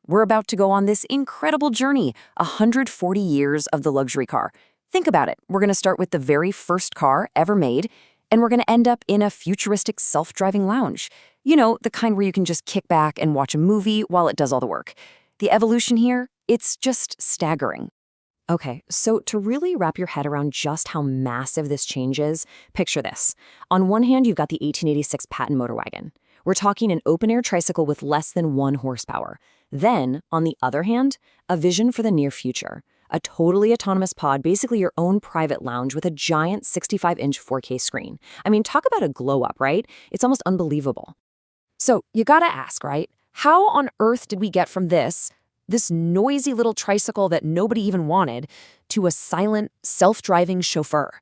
We're about to go on this incredible journey, 140 years of the luxury car. Think about it. We're going to start with the very first car ever made, and we're going to end up in a futuristic self-driving lounge. You know, the kind where you can just kick back and watch a movie while it does all the work. The evolution here, it's just staggering. Okay, so to really wrap your head around just how massive this change is, picture this. On one hand, you've got the 1886 patent Motorwagen. We're talking an open-air tricycle with less than 1 horsepower. Then, on the other hand, a vision for the near future. A totally autonomous pod, basically your own private lounge with a giant 65-inch 4K screen. I mean, talk about a glow-up, right? It's almost unbelievable. So, you gotta ask, right? How on earth did we get from this noisy little tricycle that nobody even wanted, to a silent, self-driving chauffeur?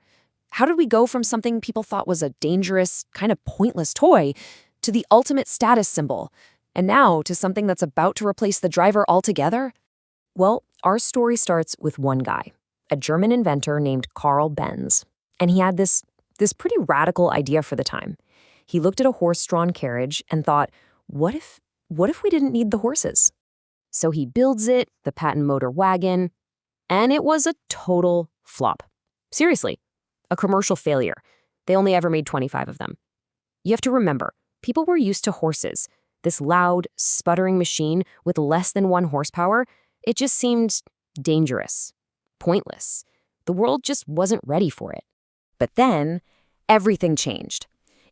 How did we go from something people thought was a dangerous, kind of pointless toy to the ultimate status symbol, and now to something that's about to replace the driver altogether? Well, our story starts with one guy, a German inventor named Carl Benz. And he had this pretty radical idea for the time. He looked at a horse-drawn carriage and thought, what if we didn't need the horses? So he builds it, the patent Motorwagen, and it was a total flop. Seriously, a commercial failure. They only ever made 25 of them. You have to remember, people were used to horses. This loud, sputtering machine with less than 1 horsepower, it just seemed dangerous, pointless. The world just wasn't ready for it. But then, everything changed.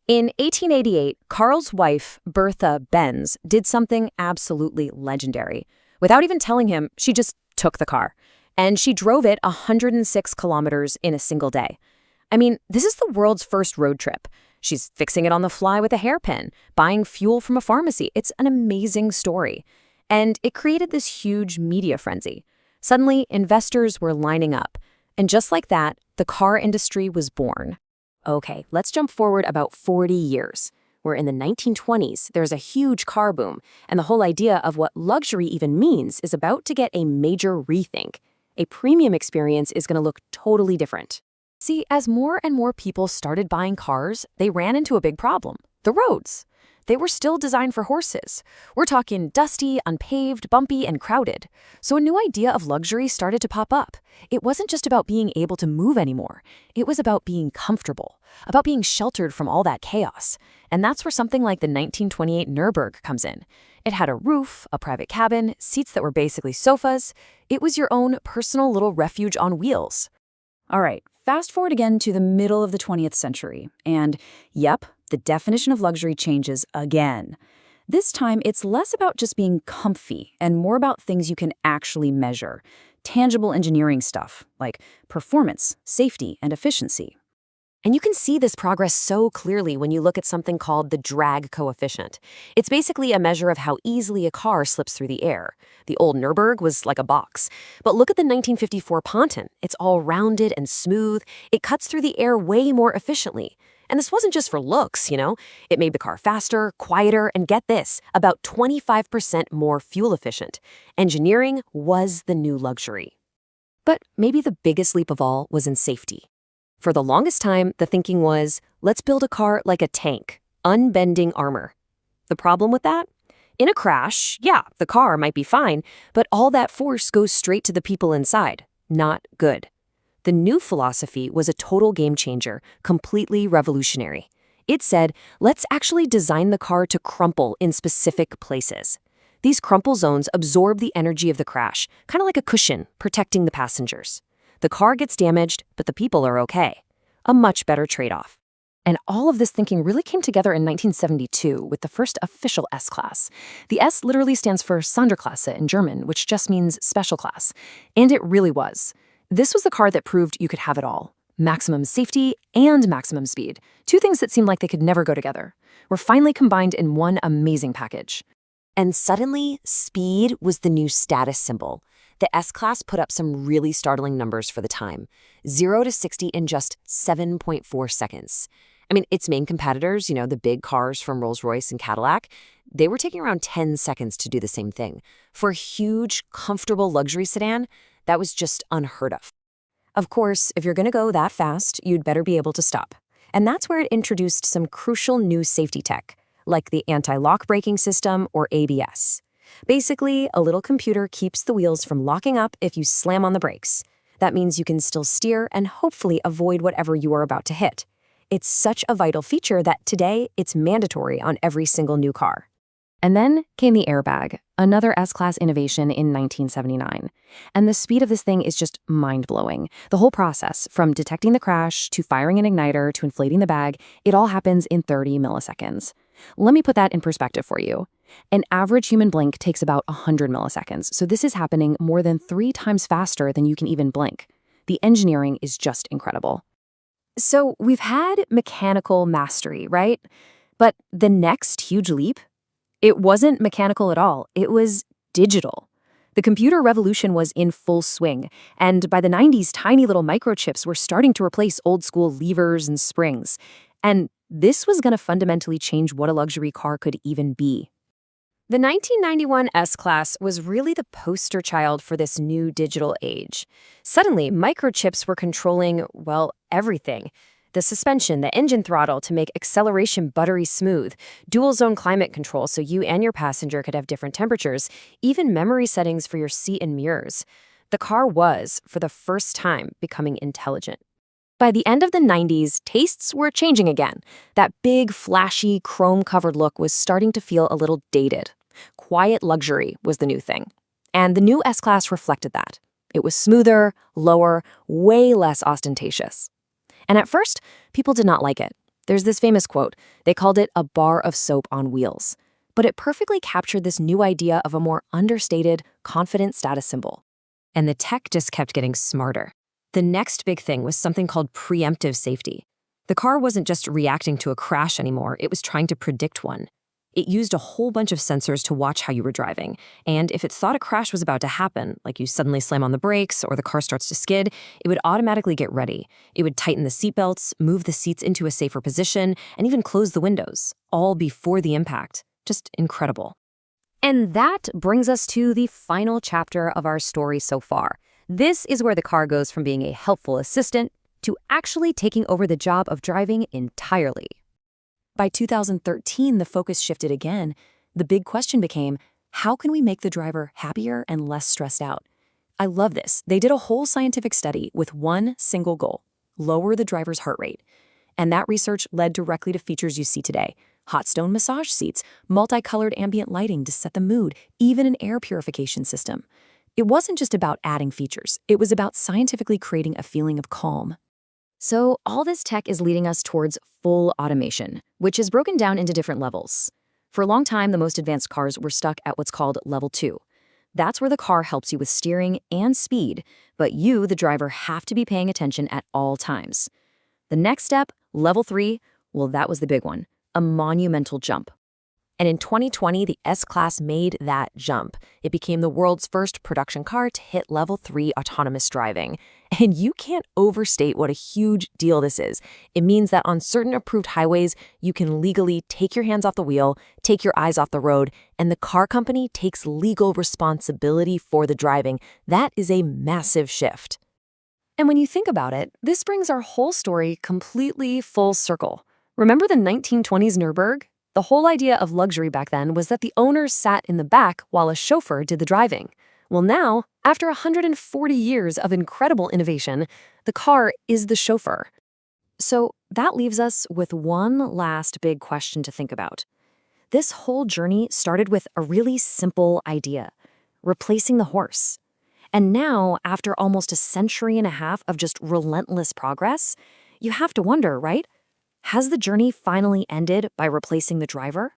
In 1888, Carl's wife, Bertha Benz, did something absolutely legendary. Without even telling him, she just took the car. And she drove it 106 kilometers in a single day. I mean, this is the world's first road trip. She's fixing it on the fly with a hairpin, buying fuel from a pharmacy. It's an amazing story. And it created this huge media frenzy. Suddenly, investors were lining up. And just like that, the car industry was born. Okay, let's jump forward about 40 years. We're in the 1920s, there's a huge car boom, and the whole idea of what luxury even means is about to get a major rethink. A premium experience is going to look totally different. See, as more and more people started buying cars, they ran into a big problem: the roads. They were still designed for horses. We're talking dusty, unpaved, bumpy, and crowded. So a new idea of luxury started to pop up. It wasn't just about being able to move anymore. It was about being comfortable, about being sheltered from all that chaos. And that's where something like the 1928 Nürburgring comes in. It had a roof, a private cabin, seats that were basically sofas. It was your own personal little refuge on wheels. All right, fast forward again to the middle of the 20th century. And yep, the definition of luxury changes again. This time, it's less about just being comfy and more about things you can actually measure. Tangible engineering stuff like performance, safety, and efficiency. And you can see this progress so clearly when you look at something called the drag coefficient. It's basically a measure of how easily a car slips through the air. The old Nürburgring was like a box. But look at the 1954 Ponton. It's all rounded and smooth. It cuts through the air way more efficiently. And this wasn't just for looks, you know. It made the car faster, quieter, and get this, about 25% more fuel efficient. Engineering was the new luxury. But maybe the biggest leap of all was in safety. For the longest time, the thinking was, let's build a car like a tank, unbending armor. The problem with that? In a crash, yeah, the car might be fine, but all that force goes straight to the people inside. Not good. The new philosophy was a total game changer, completely revolutionary. It said, let's actually design the car to crumple in specific places. These crumple zones absorb the energy of the crash, kind of like a cushion, protecting the passengers. The car gets damaged, but the people are okay. A much better trade-off. And all of this thinking really came together in 1972 with the first official S-Class. The S literally stands for Sonderklasse in German, which just means special class. And it really was. This was the car that proved you could have it all. Maximum safety and maximum speed. Two things that seemed like they could never go together. Were finally combined in one amazing package. And suddenly, speed was the new status symbol. The S-Class put up some really startling numbers for the time. 0 to 60 in just 7.4 seconds. I mean, its main competitors, you know, the big cars from Rolls-Royce and Cadillac, they were taking around 10 seconds to do the same thing. For a huge, comfortable luxury sedan, that was just unheard of. Of course, if you're going to go that fast, you'd better be able to stop. And that's where it introduced some crucial new safety tech, like the anti-lock braking system or ABS. Basically, a little computer keeps the wheels from locking up if you slam on the brakes. That means you can still steer and hopefully avoid whatever you are about to hit. It's such a vital feature that today it's mandatory on every single new car. And then came the airbag, another S-Class innovation in 1979. And the speed of this thing is just mind-blowing. The whole process, from detecting the crash to firing an igniter to inflating the bag, it all happens in 30 milliseconds. Let me put that in perspective for you. An average human blink takes about 100 milliseconds, so this is happening more than 3 times faster than you can even blink. The engineering is just incredible. So we've had mechanical mastery, right? But the next huge leap? It wasn't mechanical at all. It was digital. The computer revolution was in full swing, and by the 90s, tiny little microchips were starting to replace old-school levers and springs. And this was going to fundamentally change what a luxury car could even be. The 1991 S-Class was really the poster child for this new digital age. Suddenly, microchips were controlling, well, everything. The suspension, the engine throttle to make acceleration buttery smooth, dual-zone climate control so you and your passenger could have different temperatures, even memory settings for your seat and mirrors. The car was, for the first time, becoming intelligent. By the end of the 90s, tastes were changing again. That big, flashy, chrome-covered look was starting to feel a little dated. Quiet luxury was the new thing. And the new S-Class reflected that. It was smoother, lower, way less ostentatious. And at first, people did not like it. There's this famous quote. They called it a bar of soap on wheels. But it perfectly captured this new idea of a more understated, confident status symbol. And the tech just kept getting smarter. The next big thing was something called preemptive safety. The car wasn't just reacting to a crash anymore, it was trying to predict one. It used a whole bunch of sensors to watch how you were driving, and if it thought a crash was about to happen, like you suddenly slam on the brakes or the car starts to skid, it would automatically get ready. It would tighten the seatbelts, move the seats into a safer position, and even close the windows, all before the impact. Just incredible. And that brings us to the final chapter of our story so far. This is where the car goes from being a helpful assistant to actually taking over the job of driving entirely. By 2013, the focus shifted again. The big question became, how can we make the driver happier and less stressed out? I love this. They did a whole scientific study with one single goal: lower the driver's heart rate. And that research led directly to features you see today. Hot stone massage seats, multicolored ambient lighting to set the mood, even an air purification system. It wasn't just about adding features. It was about scientifically creating a feeling of calm. So all this tech is leading us towards full automation, which is broken down into different levels. For a long time, the most advanced cars were stuck at what's called level 2. That's where the car helps you with steering and speed, but you, the driver, have to be paying attention at all times. The next step, level 3, well, that was the big one, a monumental jump. And in 2020, the S-Class made that jump. It became the world's first production car to hit level 3 autonomous driving. And you can't overstate what a huge deal this is. It means that on certain approved highways, you can legally take your hands off the wheel, take your eyes off the road, and the car company takes legal responsibility for the driving. That is a massive shift. And when you think about it, this brings our whole story completely full circle. Remember the 1920s Nürburgring? The whole idea of luxury back then was that the owners sat in the back while a chauffeur did the driving. Well, now, after 140 years of incredible innovation, the car is the chauffeur. So that leaves us with one last big question to think about. This whole journey started with a really simple idea: replacing the horse. And now, after almost a century and a half of just relentless progress, you have to wonder, right? Has the journey finally ended by replacing the driver?